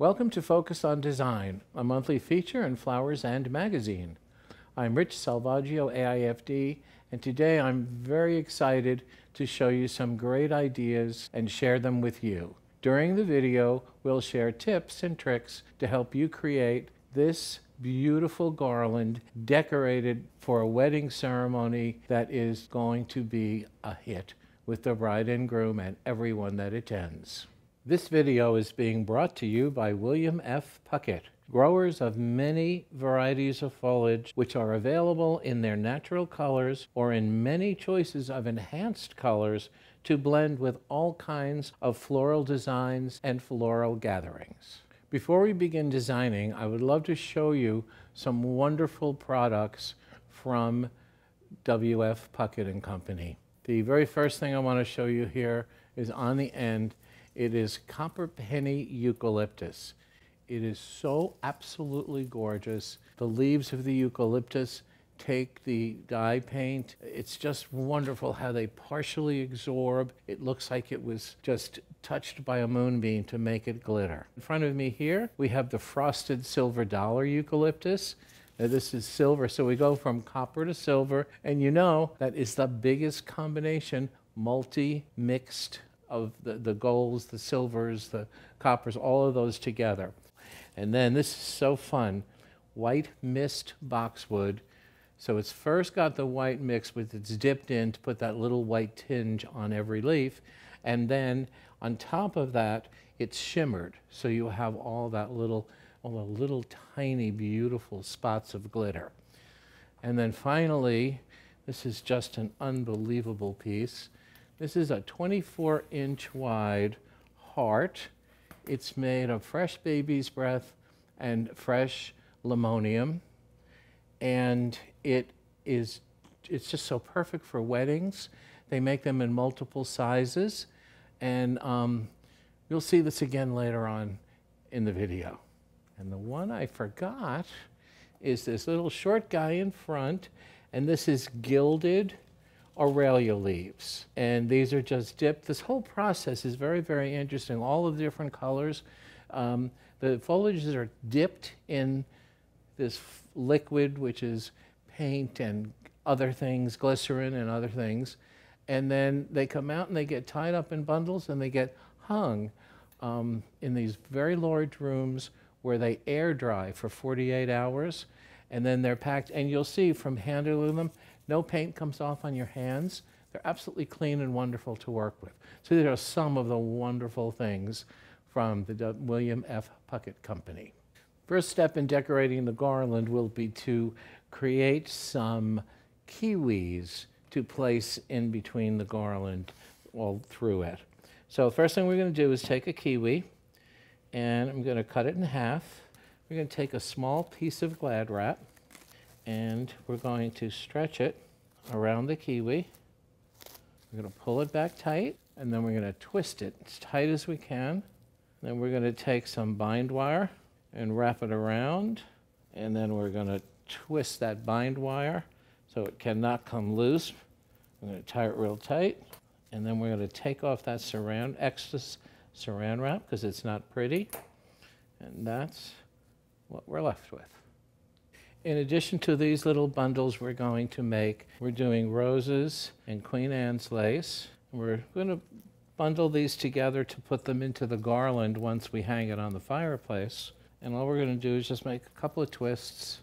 Welcome to Focus on Design, a monthly feature in Flowers and Magazine. I'm Rich Salvaggio, AIFD, and today I'm very excited to show you some great ideas and share them with you. During the video, we'll share tips and tricks to help you create this beautiful garland decorated for a wedding ceremony that is going to be a hit with the bride and groom and everyone that attends. This video is being brought to you by William F. Puckett, growers of many varieties of foliage which are available in their natural colors or in many choices of enhanced colors to blend with all kinds of floral designs and floral gatherings. Before we begin designing, I would love to show you some wonderful products from W.F. Puckett and Company. The very first thing I want to show you here is on the end. It is copper penny eucalyptus. It is so absolutely gorgeous. The leaves of the eucalyptus take the dye paint. It's just wonderful how they partially absorb. It looks like it was just touched by a moonbeam to make it glitter. In front of me here, we have the frosted silver dollar eucalyptus. Now this is silver, so we go from copper to silver, and you know that is the biggest combination, multi-mixed of the golds, the silvers, the coppers, all of those together. And then this is so fun, white mist boxwood. So it's first got the white mix, but it's dipped in to put that little white tinge on every leaf. And then on top of that, it's shimmered. So you have all the little tiny beautiful spots of glitter. And then finally, this is just an unbelievable piece. This is a 24-inch wide heart. It's made of fresh baby's breath and fresh limonium. And it's just so perfect for weddings. They make them in multiple sizes. And you'll see this again later on in the video. And the one I forgot is this little short guy in front. And this is gilded Aurelia leaves, and these are just dipped. This whole process is very, very interesting. All of the different colors. The foliages are dipped in this liquid, which is paint and other things, glycerin and other things, and then they come out and they get tied up in bundles and they get hung in these very large rooms where they air dry for 48 hours, and then they're packed. And you'll see from handling them, no paint comes off on your hands. They're absolutely clean and wonderful to work with. So these are some of the wonderful things from the William F. Puckett Company. First step in decorating the garland will be to create some kiwis to place in between the garland all through it. So the first thing we're going to do is take a kiwi, and I'm going to cut it in half. We're going to take a small piece of Glad wrap, and we're going to stretch it around the kiwi. We're going to pull it back tight, and then we're going to twist it as tight as we can. Then we're going to take some bind wire and wrap it around, and then we're going to twist that bind wire so it cannot come loose. I'm going to tie it real tight, and then we're going to take off that extra saran wrap because it's not pretty, and that's what we're left with. In addition to these little bundles we're doing roses and Queen Anne's lace. We're going to bundle these together to put them into the garland once we hang it on the fireplace. And all we're going to do is just make a couple of twists,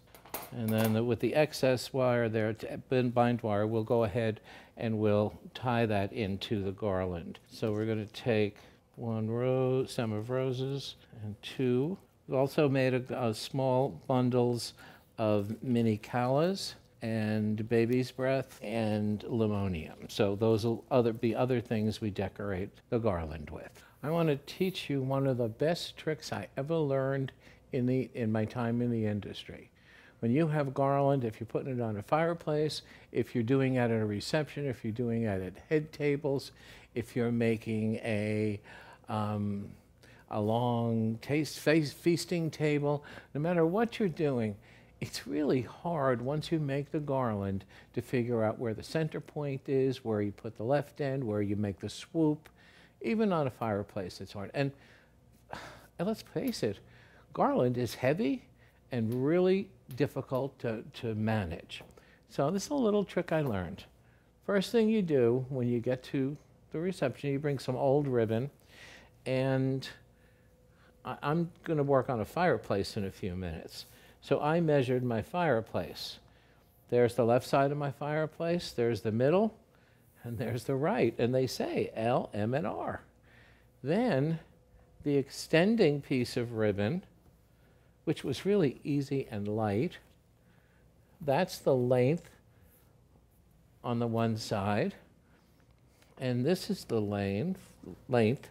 and then with the excess wire there, bind wire, we'll go ahead and we'll tie that into the garland. So we're going to take one stem of roses and two. We've also made small bundles of mini callas and baby's breath and limonium. So those will be other things we decorate the garland with. I want to teach you one of the best tricks I ever learned in my time in the industry. When you have garland, if you're putting it on a fireplace, if you're doing it at a reception, if you're doing it at head tables, if you're making a long feasting table, no matter what you're doing, it's really hard once you make the garland to figure out where the center point is, where you put the left end, where you make the swoop. Even on a fireplace, it's hard. And And let's face it, Garland is heavy and really difficult to manage. So this is a little trick I learned. First thing you do when you get to the reception, you bring some old ribbon, and I'm going to work on a fireplace in a few minutes. So I measured my fireplace. There's the left side of my fireplace, there's the middle, and there's the right. And they say L, M, and R. Then the extending piece of ribbon, which was really easy and light, that's the length on the one side, and this is the length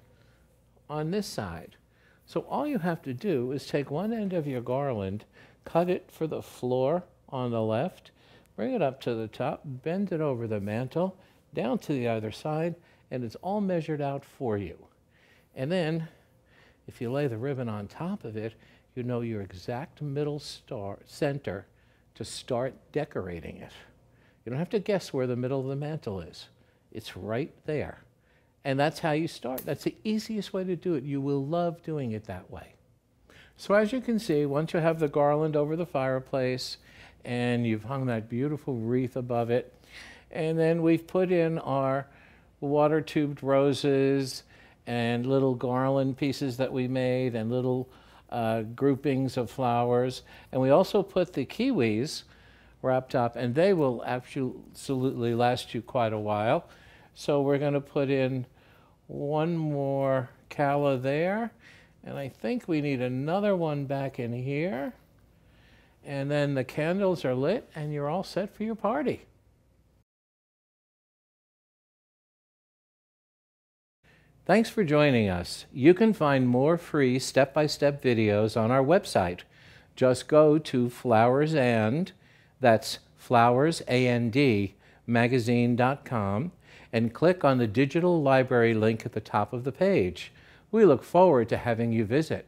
on this side. So all you have to do is take one end of your garland, cut it for the floor on the left, bring it up to the top, bend it over the mantel, down to the other side, and it's all measured out for you. And then, if you lay the ribbon on top of it, you know your exact middle center to start decorating it. You don't have to guess where the middle of the mantel is. It's right there. And that's how you start. That's the easiest way to do it. You will love doing it that way. So as you can see, once you have the garland over the fireplace and you've hung that beautiful wreath above it, and then we've put in our water tubed roses and little garland pieces that we made and little groupings of flowers. And we also put the kiwis wrapped up, and they will absolutely last you quite a while. So we're going to put in one more calla there, and I think we need another one back in here. And then the candles are lit, and you're all set for your party. Thanks for joining us. You can find more free step-by-step videos on our website. Just go to Flowers and, that's Flowers, A-N-D, magazine.com, and click on the digital library link at the top of the page. We look forward to having you visit.